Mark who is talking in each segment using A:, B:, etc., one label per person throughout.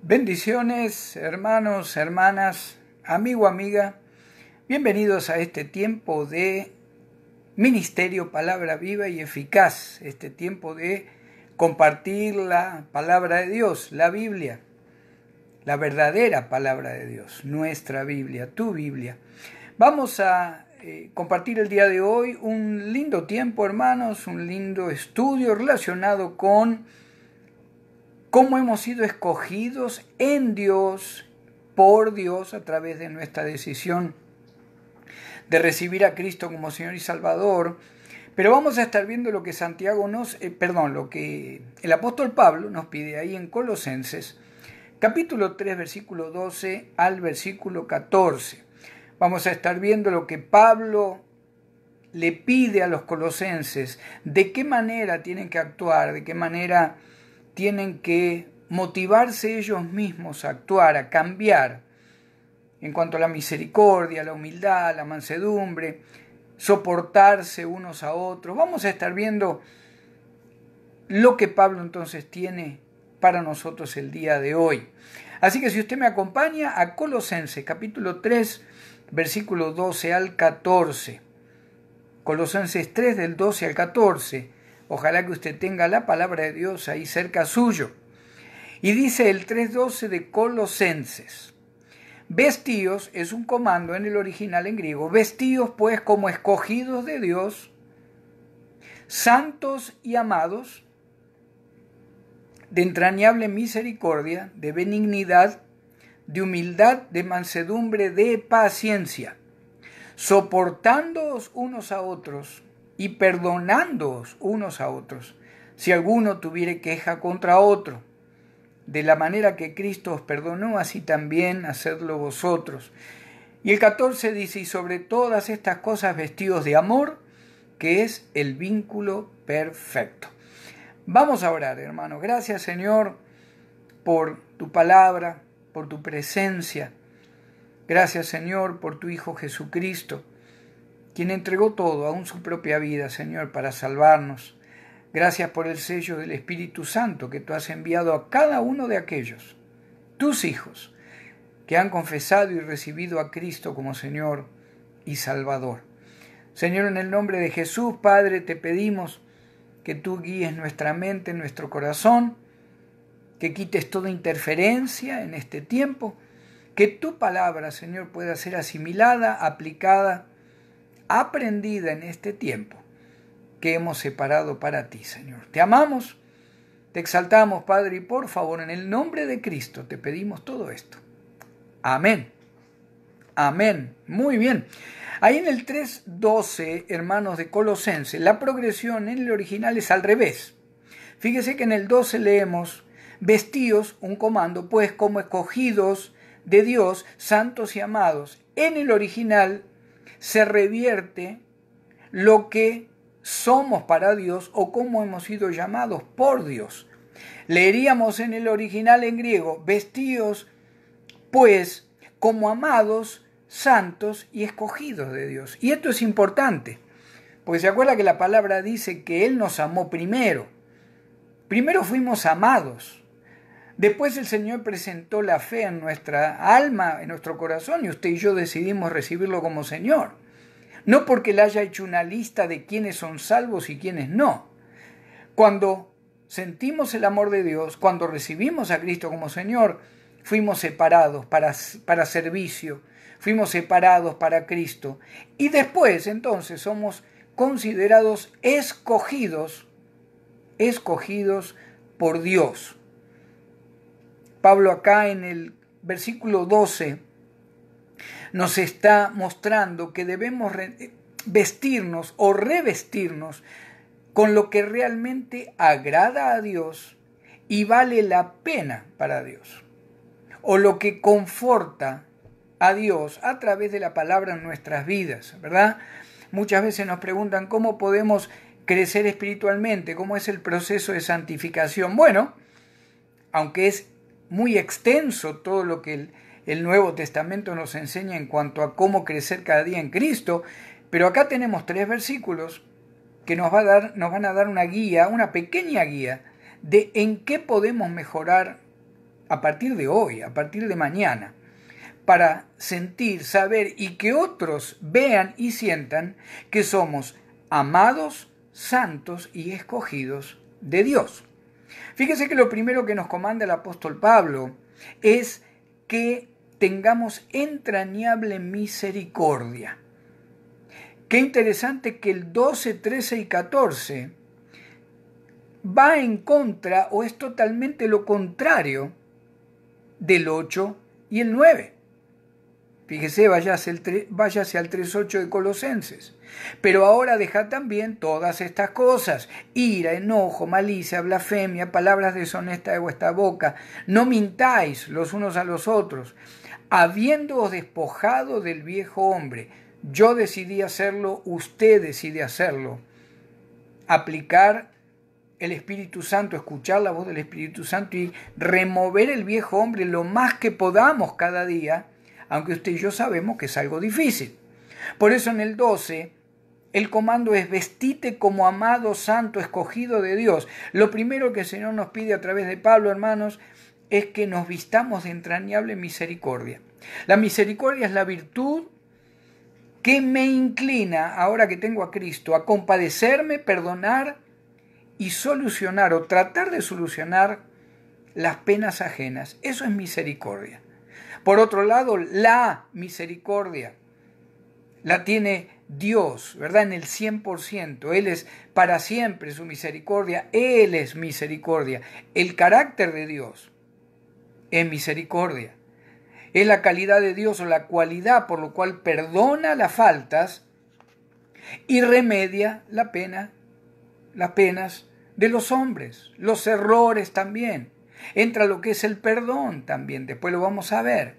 A: Bendiciones, hermanos, hermanas, amigo, amiga. Bienvenidos a este tiempo de ministerio, palabra viva y eficaz. Este tiempo de compartir la palabra de Dios, la Biblia, la verdadera palabra de Dios, nuestra Biblia, tu Biblia. Vamos a compartir el día de hoy un lindo tiempo, hermanos, un lindo estudio relacionado con cómo hemos sido escogidos en Dios, por Dios, a través de nuestra decisión de recibir a Cristo como Señor y Salvador. Pero vamos a estar viendo lo que lo que el apóstol Pablo nos pide ahí en Colosenses, capítulo 3, versículo 12 al versículo 14. Vamos a estar viendo lo que Pablo le pide a los colosenses, de qué manera tienen que actuar, de qué manera tienen que motivarse ellos mismos a actuar, a cambiar en cuanto a la misericordia, la humildad, la mansedumbre, soportarse unos a otros. Vamos a estar viendo lo que Pablo entonces tiene para nosotros el día de hoy. Así que si usted me acompaña a Colosenses capítulo 3, versículo 12 al 14. Colosenses 3 del 12 al 14. Ojalá que usted tenga la palabra de Dios ahí cerca suyo. Y dice el 3:12 de Colosenses: vestíos, es un comando en el original en griego, vestíos pues como escogidos de Dios, santos y amados, de entrañable misericordia, de benignidad, de humildad, de mansedumbre, de paciencia, soportándoos unos a otros y perdonándoos unos a otros, si alguno tuviere queja contra otro. De la manera que Cristo os perdonó, así también hacedlo vosotros. Y el 14 dice: y sobre todas estas cosas vestidos de amor, que es el vínculo perfecto. Vamos a orar, hermano. Gracias, Señor, por tu palabra, por tu presencia. Gracias, Señor, por tu Hijo Jesucristo, quien entregó todo, aún su propia vida, Señor, para salvarnos. Gracias por el sello del Espíritu Santo que tú has enviado a cada uno de aquellos, tus hijos, que han confesado y recibido a Cristo como Señor y Salvador. Señor, en el nombre de Jesús, Padre, te pedimos que tú guíes nuestra mente, nuestro corazón, que quites toda interferencia en este tiempo, que tu palabra, Señor, pueda ser asimilada, aplicada, aprendida en este tiempo que hemos separado para ti, Señor. Te amamos, te exaltamos, Padre, y por favor, en el nombre de Cristo, te pedimos todo esto. Amén. Amén. Muy bien. Ahí en el 3:12, hermanos de Colosenses, la progresión en el original es al revés. Fíjese que en el 12 leemos: vestíos, un comando, pues como escogidos de Dios, santos y amados. En el original se revierte lo que somos para Dios o cómo hemos sido llamados por Dios. Leeríamos en el original en griego: vestíos pues como amados, santos y escogidos de Dios. Y esto es importante, porque se acuerda que la palabra dice que Él nos amó primero. Primero fuimos amados. Después el Señor presentó la fe en nuestra alma, en nuestro corazón, y usted y yo decidimos recibirlo como Señor. No porque Él haya hecho una lista de quiénes son salvos y quiénes no. Cuando sentimos el amor de Dios, cuando recibimos a Cristo como Señor, fuimos separados para servicio, fuimos separados para Cristo. Y después, entonces, somos considerados escogidos por Dios. Pablo acá en el versículo 12 nos está mostrando que debemos vestirnos o revestirnos con lo que realmente agrada a Dios y vale la pena para Dios, o lo que conforta a Dios a través de la palabra en nuestras vidas, ¿verdad? Muchas veces nos preguntan cómo podemos crecer espiritualmente, cómo es el proceso de santificación. Bueno, aunque es muy extenso todo lo que el Nuevo Testamento nos enseña en cuanto a cómo crecer cada día en Cristo, pero acá tenemos 3 versículos que nos van a dar una guía, una pequeña guía de en qué podemos mejorar a partir de hoy, a partir de mañana, para sentir, saber y que otros vean y sientan que somos amados, santos y escogidos de Dios. Fíjese que lo primero que nos comanda el apóstol Pablo es que tengamos entrañable misericordia. Qué interesante que el 12, 13 y 14 va en contra o es totalmente lo contrario del 8 y el 9. Fíjese, váyase al 3.8 de Colosenses. Pero ahora dejad también todas estas cosas: ira, enojo, malicia, blasfemia, palabras deshonestas de vuestra boca. No mintáis los unos a los otros, habiéndoos despojado del viejo hombre. Yo decidí hacerlo, usted decide hacerlo. Aplicar el Espíritu Santo, escuchar la voz del Espíritu Santo y remover el viejo hombre lo más que podamos cada día, aunque usted y yo sabemos que es algo difícil. Por eso en el 12, el comando es: vestite como amado, santo, escogido de Dios. Lo primero que el Señor nos pide a través de Pablo, hermanos, es que nos vistamos de entrañable misericordia. La misericordia es la virtud que me inclina, ahora que tengo a Cristo, a compadecerme, perdonar y solucionar o tratar de solucionar las penas ajenas. Eso es misericordia. Por otro lado, la misericordia la tiene Dios, ¿verdad? En el 100%. Él es para siempre su misericordia. Él es misericordia. El carácter de Dios es misericordia. Es la calidad de Dios o la cualidad por lo cual perdona las faltas y remedia las penas de los hombres, los errores también. Entra lo que es el perdón también, después lo vamos a ver.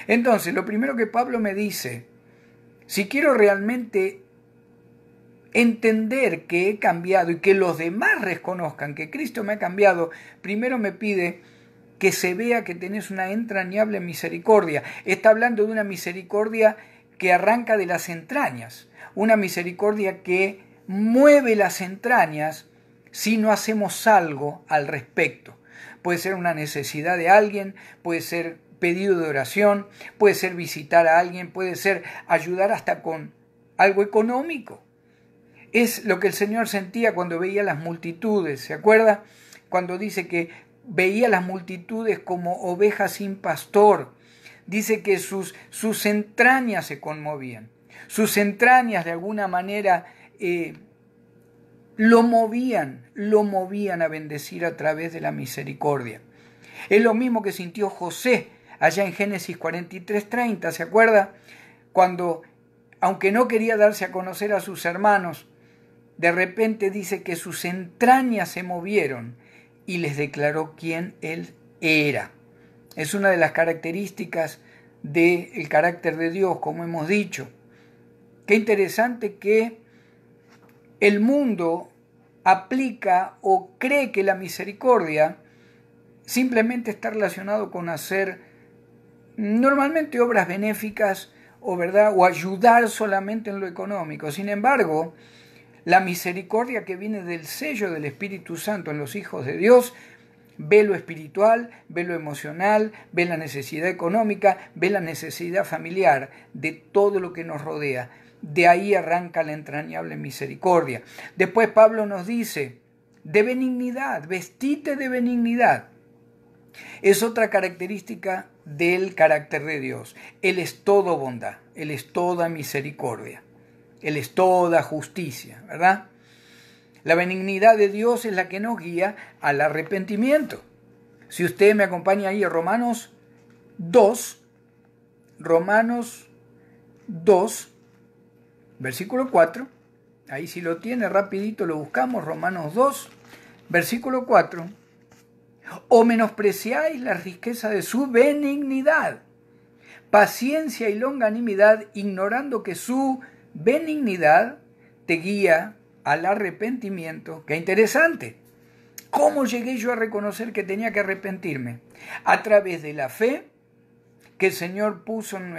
A: Entonces, lo primero que Pablo me dice: si quiero realmente entender que he cambiado y que los demás reconozcan que Cristo me ha cambiado, primero me pide que se vea que tenés una entrañable misericordia. Está hablando de una misericordia que arranca de las entrañas, una misericordia que mueve las entrañas si no hacemos algo al respecto. Puede ser una necesidad de alguien, puede ser pedido de oración, puede ser visitar a alguien, puede ser ayudar hasta con algo económico. Es lo que el Señor sentía cuando veía las multitudes. ¿Se acuerda? Cuando dice que veía las multitudes como ovejas sin pastor. Dice que sus entrañas se conmovían. Sus entrañas de alguna manera lo movían a bendecir a través de la misericordia. Es lo mismo que sintió José allá en Génesis 43:30, ¿se acuerda? Cuando, aunque no quería darse a conocer a sus hermanos, de repente dice que sus entrañas se movieron y les declaró quién él era. Es una de las características del carácter de Dios, como hemos dicho. Qué interesante que el mundo aplica o cree que la misericordia simplemente está relacionado con hacer normalmente obras benéficas o ayudar solamente en lo económico. Sin embargo, la misericordia que viene del sello del Espíritu Santo en los hijos de Dios ve lo espiritual, ve lo emocional, ve la necesidad económica, ve la necesidad familiar de todo lo que nos rodea. De ahí arranca la entrañable misericordia. Después Pablo nos dice: de benignidad, vestite de benignidad. Es otra característica del carácter de Dios. Él es todo bondad, Él es toda misericordia, Él es toda justicia, ¿verdad? La benignidad de Dios es la que nos guía al arrepentimiento. Si usted me acompaña ahí a Romanos 2, versículo 4, ahí si lo tiene rapidito lo buscamos, Romanos 2, versículo 4. ¿O menospreciáis la riqueza de su benignidad, paciencia y longanimidad, ignorando que su benignidad te guía al arrepentimiento? ¡Qué interesante! ¿Cómo llegué yo a reconocer que tenía que arrepentirme? A través de la fe que el Señor puso en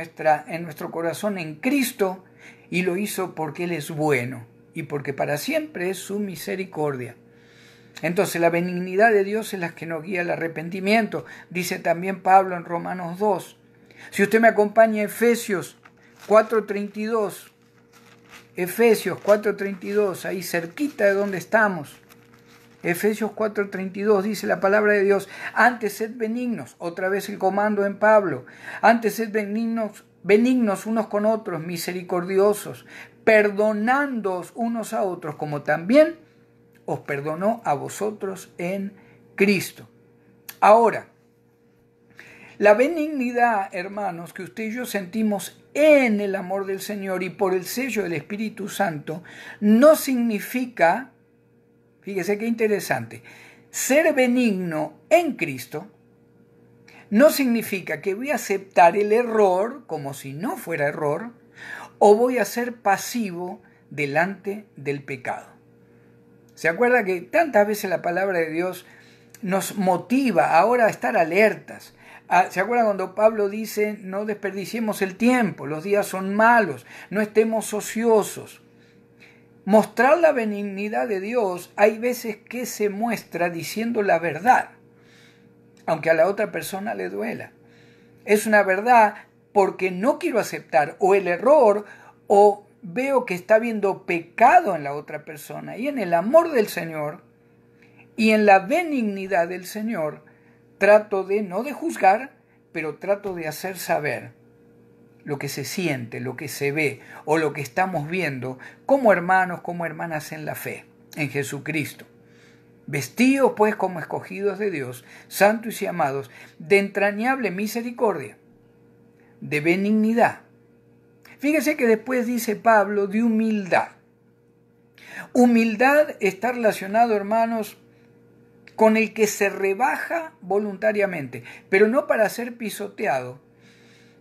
A: nuestro corazón en Cristo, y lo hizo porque Él es bueno y porque para siempre es su misericordia. Entonces la benignidad de Dios es la que nos guía al arrepentimiento, dice también Pablo en Romanos 2. Si usted me acompaña a Efesios 4:32, Efesios 4:32, ahí cerquita de donde estamos, Efesios 4:32 dice la palabra de Dios: antes sed benignos, otra vez el comando en Pablo, antes sed benignos unos con otros, misericordiosos, perdonándoos unos a otros, como también os perdonó a vosotros en Cristo. Ahora, la benignidad, hermanos, que usted y yo sentimos en el amor del Señor y por el sello del Espíritu Santo, no significa, fíjese qué interesante, ser benigno en Cristo no significa que voy a aceptar el error como si no fuera error, o voy a ser pasivo delante del pecado. ¿Se acuerda que tantas veces la palabra de Dios nos motiva ahora a estar alertas? ¿Se acuerda cuando Pablo dice: no desperdiciemos el tiempo, los días son malos, no estemos ociosos? Mostrar la benignidad de Dios hay veces que se muestra diciendo la verdad, aunque a la otra persona le duela. Es una verdad porque no quiero aceptar o el error o veo que está habiendo pecado en la otra persona, y en el amor del Señor y en la benignidad del Señor trato de, no de juzgar, pero trato de hacer saber lo que se siente, lo que se ve o lo que estamos viendo como hermanos, como hermanas en la fe, en Jesucristo. Vestidos pues como escogidos de Dios, santos y amados, de entrañable misericordia, de benignidad. Fíjese que después dice Pablo de humildad. Humildad está relacionado, hermanos, con el que se rebaja voluntariamente, pero no para ser pisoteado,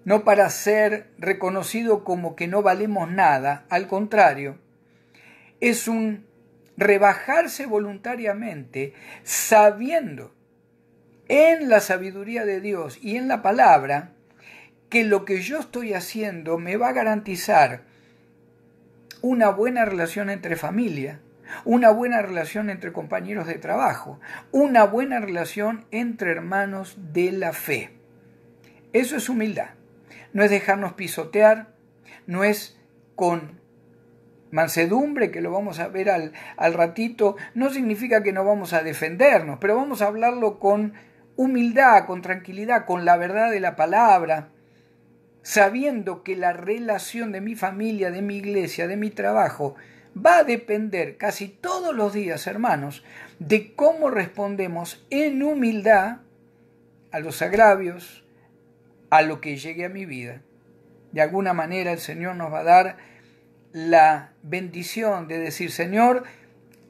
A: no para ser reconocido como que no valemos nada, al contrario, es un rebajarse voluntariamente sabiendo en la sabiduría de Dios y en la palabra que lo que yo estoy haciendo me va a garantizar una buena relación entre familia, una buena relación entre compañeros de trabajo, una buena relación entre hermanos de la fe. Eso es humildad. No es dejarnos pisotear, no es con mansedumbre, que lo vamos a ver al ratito, no significa que no vamos a defendernos, pero vamos a hablarlo con humildad, con tranquilidad, con la verdad de la palabra, sabiendo que la relación de mi familia, de mi iglesia, de mi trabajo, va a depender casi todos los días, hermanos, de cómo respondemos en humildad a los agravios, a lo que llegue a mi vida. De alguna manera el Señor nos va a dar la bendición de decir: Señor,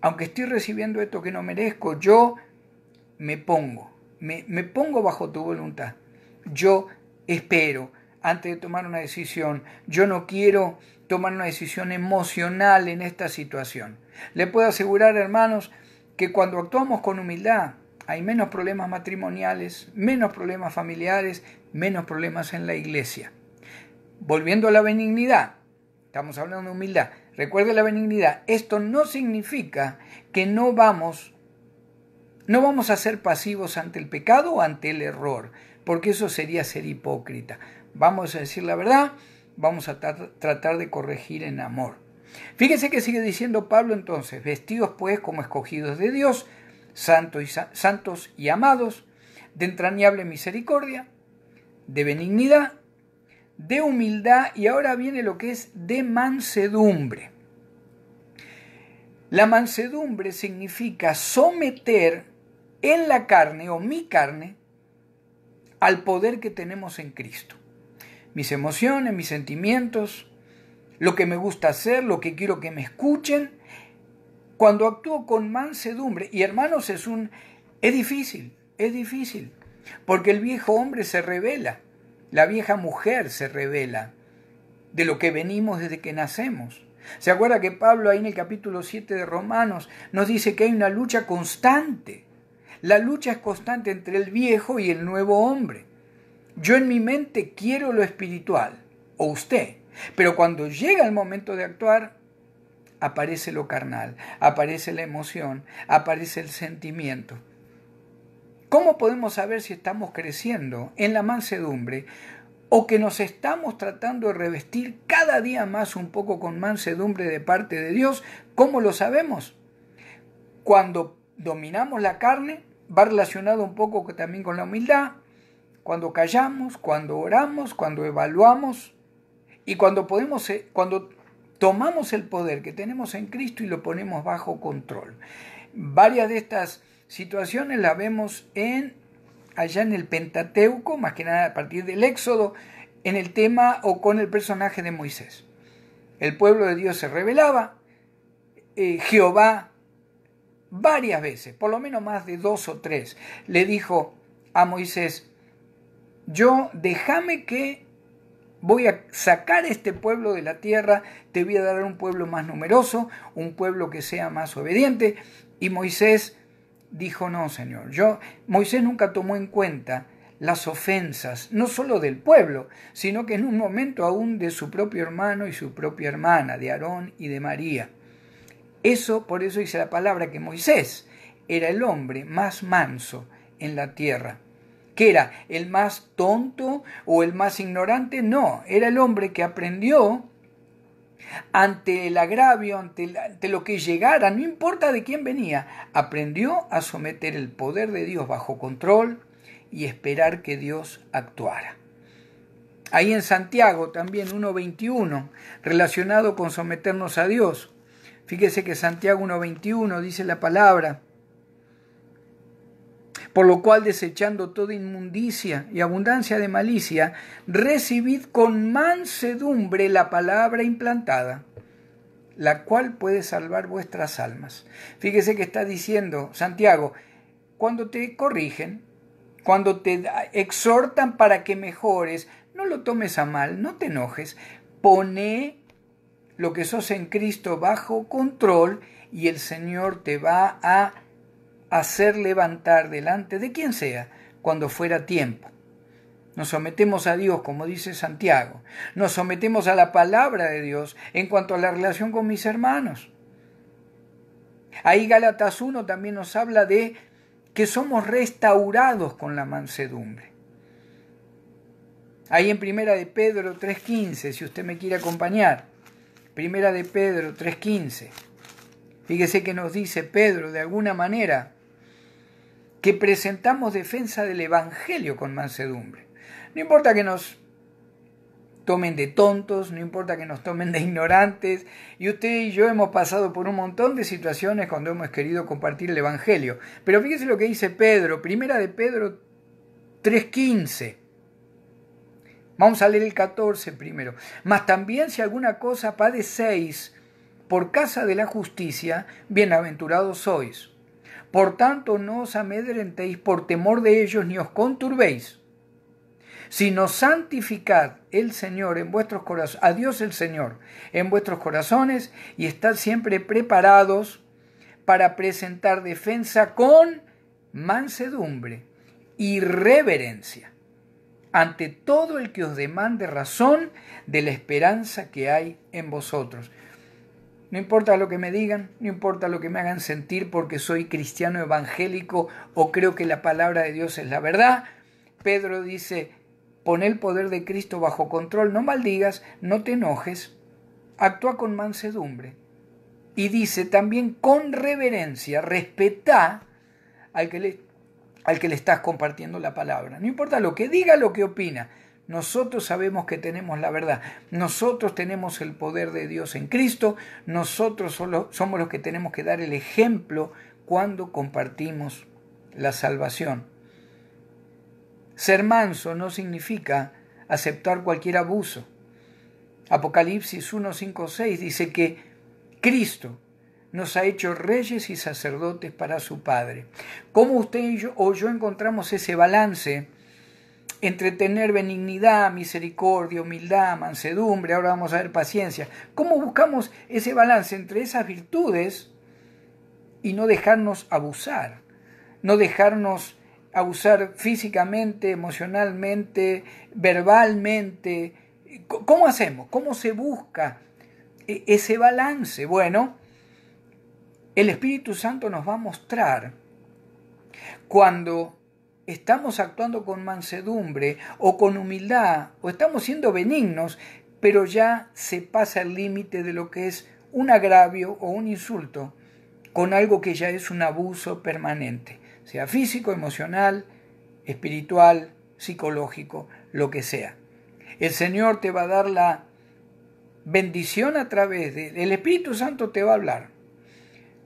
A: aunque estoy recibiendo esto que no merezco, yo me pongo bajo tu voluntad. Yo espero antes de tomar una decisión. Yo no quiero tomar una decisión emocional en esta situación. Le puedo asegurar, hermanos, que cuando actuamos con humildad hay menos problemas matrimoniales, menos problemas familiares, menos problemas en la iglesia. Volviendo a la benignidad, estamos hablando de humildad. Recuerde la benignidad. Esto no significa que no vamos a ser pasivos ante el pecado o ante el error, porque eso sería ser hipócrita. Vamos a decir la verdad, vamos a tratar de corregir en amor. Fíjese que sigue diciendo Pablo entonces: vestidos pues como escogidos de Dios, santos y amados, de entrañable misericordia, de benignidad, de humildad, y ahora viene lo que es de mansedumbre. La mansedumbre significa someter en la carne o mi carne al poder que tenemos en Cristo. Mis emociones, mis sentimientos, lo que me gusta hacer, lo que quiero que me escuchen. Cuando actúo con mansedumbre, y hermanos, es difícil, porque el viejo hombre se revela, la vieja mujer se revela de lo que venimos desde que nacemos. ¿Se acuerda que Pablo ahí en el capítulo 7 de Romanos nos dice que hay una lucha constante? La lucha es constante entre el viejo y el nuevo hombre. Yo en mi mente quiero lo espiritual, o usted, pero cuando llega el momento de actuar, aparece lo carnal, aparece la emoción, aparece el sentimiento. ¿Cómo podemos saber si estamos creciendo en la mansedumbre o que nos estamos tratando de revestir cada día más un poco con mansedumbre de parte de Dios? ¿Cómo lo sabemos? Cuando dominamos la carne, va relacionado un poco también con la humildad, cuando callamos, cuando oramos, cuando evaluamos y cuando tomamos el poder que tenemos en Cristo y lo ponemos bajo control. Varias de estas situaciones las vemos allá en el Pentateuco, más que nada a partir del Éxodo, en el tema o con el personaje de Moisés. El pueblo de Dios se rebelaba, Jehová varias veces, por lo menos más de 2 o 3, le dijo a Moisés: déjame que voy a sacar este pueblo de la tierra, te voy a dar un pueblo más numeroso, un pueblo que sea más obediente. Y Moisés dijo: no, Señor. Moisés nunca tomó en cuenta las ofensas, no solo del pueblo, sino que en un momento aún de su propio hermano y su propia hermana, de Aarón y de María. Por eso dice la palabra que Moisés era el hombre más manso en la tierra. ¿Qué era? ¿El más tonto o el más ignorante? No, era el hombre que aprendió ante el agravio, ante lo que llegara, no importa de quién venía, aprendió a someter el poder de Dios bajo control y esperar que Dios actuara. Ahí en Santiago también 1:21, relacionado con someternos a Dios. Fíjese que Santiago 1:21 dice la palabra: por lo cual, desechando toda inmundicia y abundancia de malicia, recibid con mansedumbre la palabra implantada, la cual puede salvar vuestras almas. Fíjese que está diciendo Santiago: cuando te corrigen, cuando te exhortan para que mejores, no lo tomes a mal, no te enojes, pone lo que sos en Cristo bajo control y el Señor te va a hacer levantar delante de quien sea cuando fuera tiempo. Nos sometemos a Dios, como dice Santiago. Nos sometemos a la palabra de Dios en cuanto a la relación con mis hermanos. Ahí Gálatas 1 también nos habla de que somos restaurados con la mansedumbre. Ahí en Primera de Pedro 3:15, si usted me quiere acompañar. Primera de Pedro 3:15. Fíjese que nos dice Pedro de alguna manera que presentamos defensa del Evangelio con mansedumbre. No importa que nos tomen de tontos, no importa que nos tomen de ignorantes, y usted y yo hemos pasado por un montón de situaciones cuando hemos querido compartir el Evangelio. Pero fíjese lo que dice Pedro, Primera de Pedro 3:15. Vamos a leer el 14 primero. Mas también si alguna cosa padecéis por causa de la justicia, bienaventurados sois. Por tanto, no os amedrentéis por temor de ellos, ni os conturbéis, sino santificad el Señor en vuestros corazones, a Dios el Señor en vuestros corazones, y estad siempre preparados para presentar defensa con mansedumbre y reverencia ante todo el que os demande razón de la esperanza que hay en vosotros. No importa lo que me digan, no importa lo que me hagan sentir porque soy cristiano evangélico o creo que la palabra de Dios es la verdad. Pedro dice: pon el poder de Cristo bajo control, no maldigas, no te enojes, actúa con mansedumbre. Y dice también con reverencia, respetá al que le estás compartiendo la palabra. No importa lo que diga, lo que opina. Nosotros sabemos que tenemos la verdad. Nosotros tenemos el poder de Dios en Cristo. Nosotros somos los que tenemos que dar el ejemplo cuando compartimos la salvación. Ser manso no significa aceptar cualquier abuso. Apocalipsis 1, 5, 6 dice que Cristo nos ha hecho reyes y sacerdotes para su Padre. ¿Cómo usted y yo encontramos ese balance entre tener benignidad, misericordia, humildad, mansedumbre? Ahora vamos a ver paciencia. ¿Cómo buscamos ese balance entre esas virtudes y no dejarnos abusar? No dejarnos abusar físicamente, emocionalmente, verbalmente. ¿Cómo hacemos? ¿Cómo se busca ese balance? Bueno, el Espíritu Santo nos va a mostrar cuando estamos actuando con mansedumbre o con humildad o estamos siendo benignos, pero ya se pasa el límite de lo que es un agravio o un insulto con algo que ya es un abuso permanente, sea físico, emocional, espiritual, psicológico, lo que sea. El Señor te va a dar la bendición a través del Espíritu Santo, te va a hablar.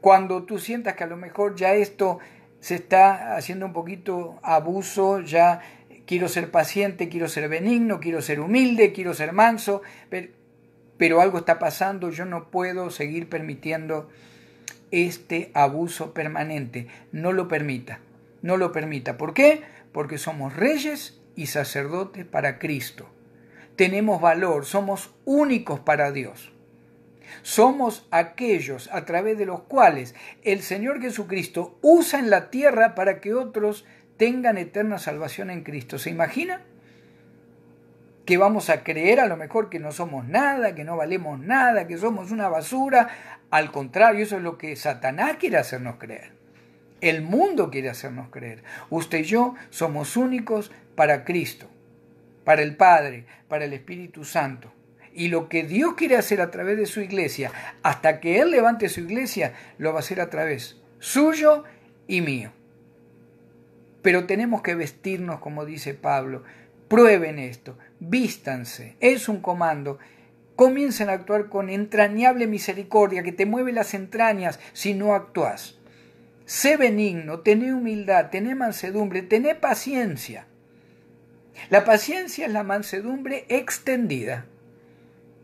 A: Cuando tú sientas que a lo mejor ya esto se está haciendo un poquito abuso, ya quiero ser paciente, quiero ser benigno, quiero ser humilde, quiero ser manso, pero algo está pasando, yo no puedo seguir permitiendo este abuso permanente. No lo permita, no lo permita. ¿Por qué? Porque somos reyes y sacerdotes para Cristo. Tenemos valor, somos únicos para Dios. Somos aquellos a través de los cuales el Señor Jesucristo usa en la tierra para que otros tengan eterna salvación en Cristo. ¿Se imagina? Que vamos a creer a lo mejor que no somos nada, que no valemos nada, que somos una basura. Al contrario, eso es lo que Satanás quiere hacernos creer. El mundo quiere hacernos creer. Usted y yo somos únicos para Cristo, para el Padre, para el Espíritu Santo. Y lo que Dios quiere hacer a través de su iglesia, hasta que Él levante su iglesia, lo va a hacer a través suyo y mío. Pero tenemos que vestirnos, como dice Pablo. Prueben esto, vístanse, es un comando. Comiencen a actuar con entrañable misericordia que te mueve las entrañas si no actúas. Sé benigno, tené humildad, tené mansedumbre, tené paciencia. La paciencia es la mansedumbre extendida.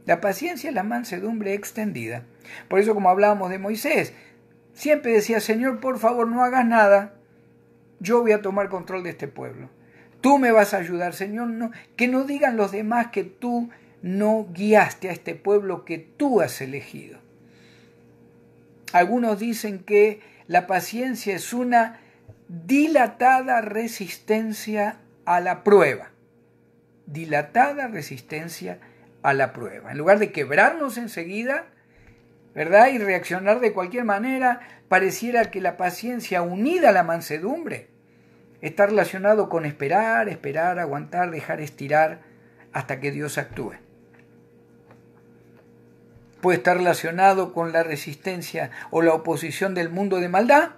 A: La paciencia es la mansedumbre extendida. Por eso, como hablábamos de Moisés, siempre decía: Señor, por favor, no hagas nada. Yo voy a tomar control de este pueblo. Tú me vas a ayudar, Señor. No, que no digan los demás que tú no guiaste a este pueblo que tú has elegido. Algunos dicen que la paciencia es una dilatada resistencia a la prueba. Dilatada resistencia a la prueba. En lugar de quebrarnos enseguida, ¿verdad?, y reaccionar de cualquier manera, pareciera que la paciencia unida a la mansedumbre está relacionado con esperar, aguantar, dejar estirar hasta que Dios actúe. Puede estar relacionado con la resistencia o la oposición del mundo de maldad,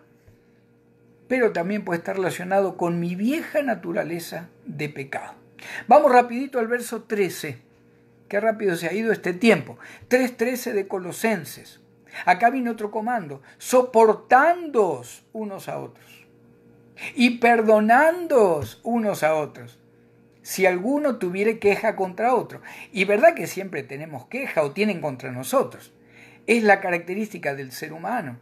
A: pero también puede estar relacionado con mi vieja naturaleza de pecado. Vamos rapidito al verso 13. Qué rápido se ha ido este tiempo. 3:13 de Colosenses. Acá viene otro comando. Soportándoos unos a otros y perdonándoos unos a otros, si alguno tuviere queja contra otro. Y verdad que siempre tenemos queja o tienen contra nosotros. Es la característica del ser humano.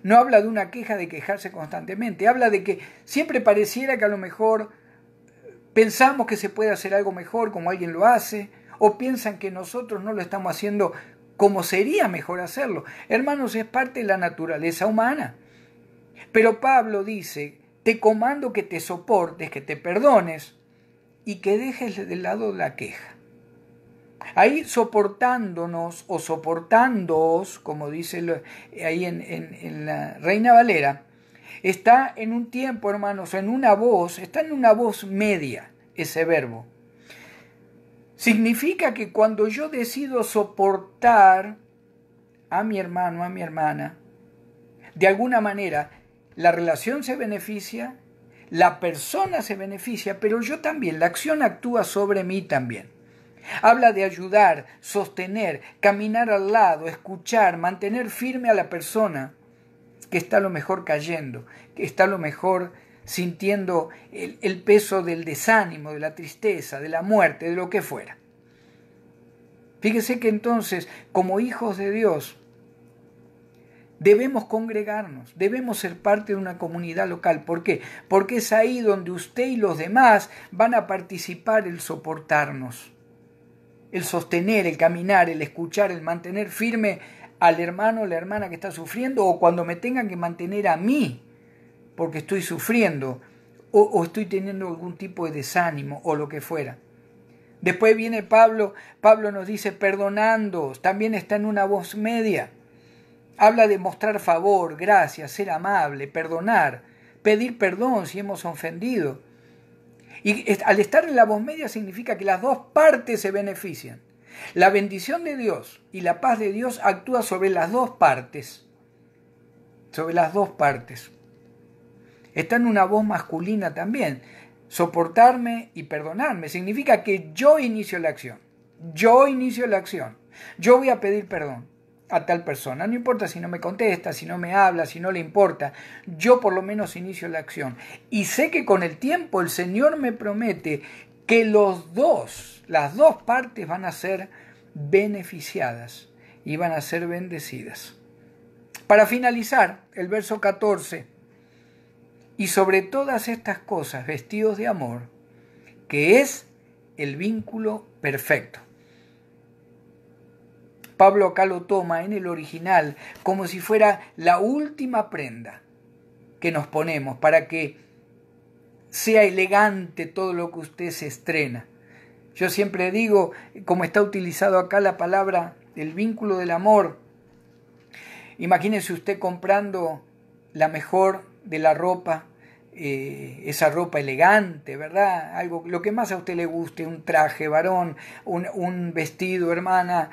A: No habla de una queja de quejarse constantemente. Habla de que siempre pareciera que a lo mejor pensamos que se puede hacer algo mejor como alguien lo hace, o piensan que nosotros no lo estamos haciendo como sería mejor hacerlo. Hermanos, es parte de la naturaleza humana. Pero Pablo dice: te comando que te soportes, que te perdones y que dejes de lado la queja. Ahí soportándonos o soportándoos, como dice ahí en la Reina Valera, está en un tiempo, hermanos, en una voz, está en una voz media ese verbo. Significa que cuando yo decido soportar a mi hermano, a mi hermana, de alguna manera la relación se beneficia, la persona se beneficia, pero yo también, la acción actúa sobre mí también. Habla de ayudar, sostener, caminar al lado, escuchar, mantener firme a la persona que está a lo mejor cayendo, que está a lo mejor sintiendo el peso del desánimo, de la tristeza, de la muerte, de lo que fuera. Fíjese que entonces, como hijos de Dios, debemos congregarnos, debemos ser parte de una comunidad local. ¿Por qué? Porque es ahí donde usted y los demás van a participar el soportarnos, el sostener, el caminar, el escuchar, el mantener firme al hermano o la hermana que está sufriendo, o cuando me tengan que mantener a mí porque estoy sufriendo o estoy teniendo algún tipo de desánimo o lo que fuera. Después viene Pablo nos dice perdonándoos, también está en una voz media. Habla de mostrar favor, gracia, ser amable, perdonar, pedir perdón si hemos ofendido. Y al estar en la voz media significa que las dos partes se benefician. La bendición de Dios y la paz de Dios actúa sobre las dos partes. Sobre las dos partes. Está en una voz masculina también. Soportarme y perdonarme significa que yo inicio la acción. Yo inicio la acción. Yo voy a pedir perdón a tal persona. No importa si no me contesta, si no me habla, si no le importa. Yo por lo menos inicio la acción. Y sé que con el tiempo el Señor me promete que las dos partes van a ser beneficiadas y van a ser bendecidas. Para finalizar, el verso 14. Y sobre todas estas cosas, vestidos de amor, que es el vínculo perfecto. Pablo acá lo toma en el original como si fuera la última prenda que nos ponemos para que sea elegante todo lo que usted se estrena. Yo siempre digo, como está utilizado acá la palabra, el vínculo del amor, imagínese usted comprando la mejor de la ropa, esa ropa elegante, ¿verdad? Algo, lo que más a usted le guste, un traje varón, un vestido, hermana,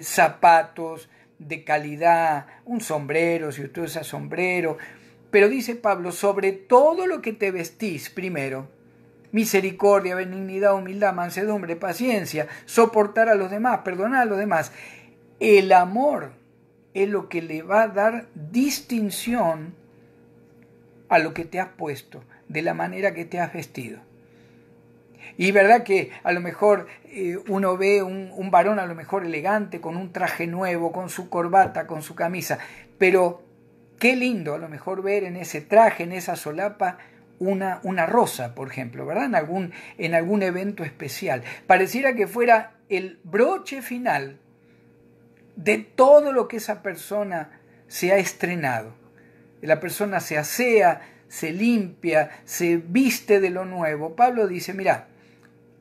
A: zapatos de calidad, un sombrero, si usted usa sombrero. Pero dice Pablo, sobre todo lo que te vestís primero, misericordia, benignidad, humildad, mansedumbre, paciencia, soportar a los demás, perdonar a los demás. El amor es lo que le va a dar distinción a lo que te has puesto, de la manera que te has vestido. Y verdad que a lo mejor uno ve un varón a lo mejor elegante, con un traje nuevo, con su corbata, con su camisa, pero qué lindo a lo mejor ver en ese traje, en esa solapa, una rosa, por ejemplo, ¿verdad? En algún evento especial. Pareciera que fuera el broche final de todo lo que esa persona se ha estrenado. La persona se asea, se limpia, se viste de lo nuevo. Pablo dice, mira,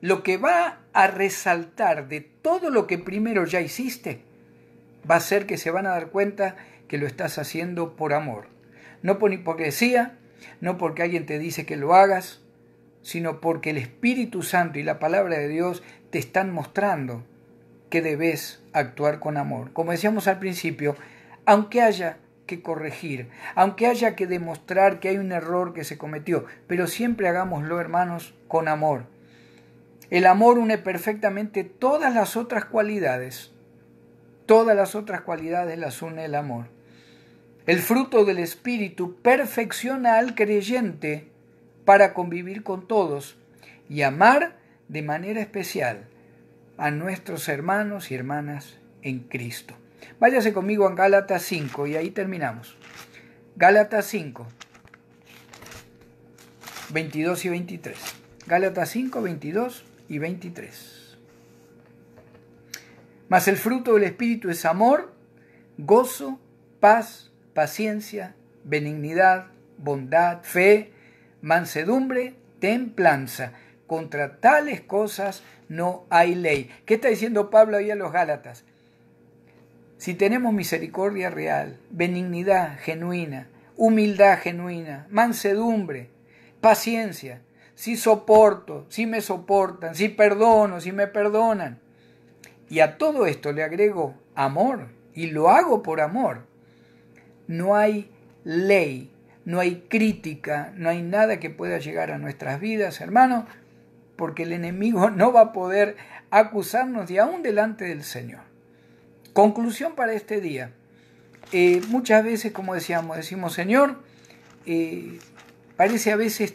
A: lo que va a resaltar de todo lo que primero ya hiciste, va a ser que se van a dar cuenta que lo estás haciendo por amor. No por hipocresía, no porque alguien te dice que lo hagas, sino porque el Espíritu Santo y la palabra de Dios te están mostrando que debes actuar con amor. Como decíamos al principio, aunque haya que corregir, aunque haya que demostrar que hay un error que se cometió, pero siempre hagámoslo, hermanos, con amor. El amor une perfectamente todas las otras cualidades. Todas las otras cualidades las une el amor. El fruto del Espíritu perfecciona al creyente para convivir con todos y amar de manera especial a nuestros hermanos y hermanas en Cristo. Váyase conmigo a Gálatas 5 y ahí terminamos. Gálatas 5, 22 y 23. Gálatas 5, 22 y 23. Mas el fruto del Espíritu es amor, gozo, paz, paciencia, benignidad, bondad, fe, mansedumbre, templanza. Contra tales cosas no hay ley. ¿Qué está diciendo Pablo ahí a los Gálatas? Si tenemos misericordia real, benignidad genuina, humildad genuina, mansedumbre, paciencia, si soporto, si me soportan, si perdono, si me perdonan, y a todo esto le agrego amor, y lo hago por amor, no hay ley, no hay crítica, no hay nada que pueda llegar a nuestras vidas, hermanos, porque el enemigo no va a poder acusarnos ni aún delante del Señor. Conclusión para este día. Muchas veces, como decimos, Señor, parece a veces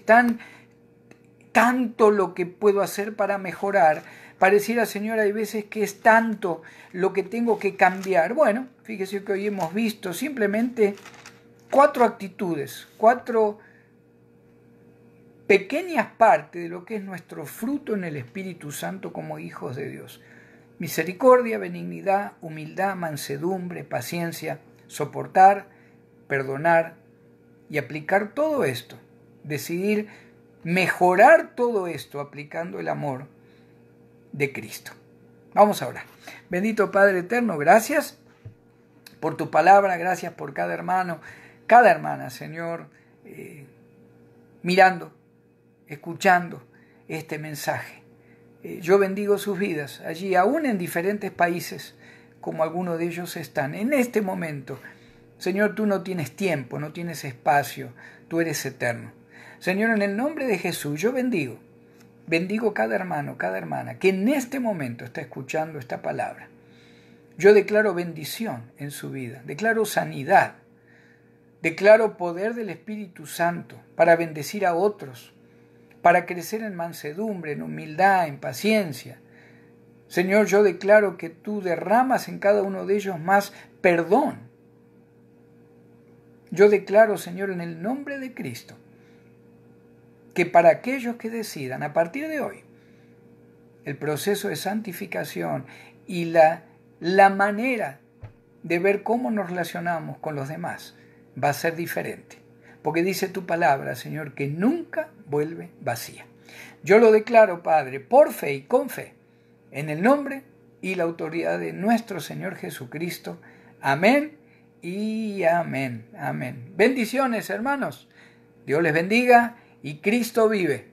A: tanto lo que puedo hacer para mejorar. Pareciera, Señor, hay veces que es tanto lo que tengo que cambiar. Bueno, fíjese que hoy hemos visto simplemente 4 actitudes, 4 pequeñas partes de lo que es nuestro fruto en el Espíritu Santo como hijos de Dios. Misericordia, benignidad, humildad, mansedumbre, paciencia, soportar, perdonar y aplicar todo esto. Decidir mejorar todo esto aplicando el amor. de Cristo. Vamos a orar. Bendito Padre eterno, gracias por tu palabra, gracias por cada hermano, cada hermana, Señor, mirando, escuchando este mensaje. Yo bendigo sus vidas allí, aún en diferentes países, como algunos de ellos están. En este momento, Señor, tú no tienes tiempo, no tienes espacio, tú eres eterno. Señor, en el nombre de Jesús, yo bendigo cada hermano, cada hermana, que en este momento está escuchando esta palabra. Yo declaro bendición en su vida, declaro sanidad, declaro poder del Espíritu Santo para bendecir a otros, para crecer en mansedumbre, en humildad, en paciencia. Señor, yo declaro que tú derramas en cada uno de ellos más perdón. Yo declaro, Señor, en el nombre de Cristo, que para aquellos que decidan a partir de hoy el proceso de santificación y la manera de ver cómo nos relacionamos con los demás va a ser diferente. Porque dice tu palabra, Señor, que nunca vuelve vacía. Yo lo declaro, Padre, por fe y con fe, en el nombre y la autoridad de nuestro Señor Jesucristo. Amén y amén. Amén. Bendiciones, hermanos. Dios les bendiga y Cristo vive.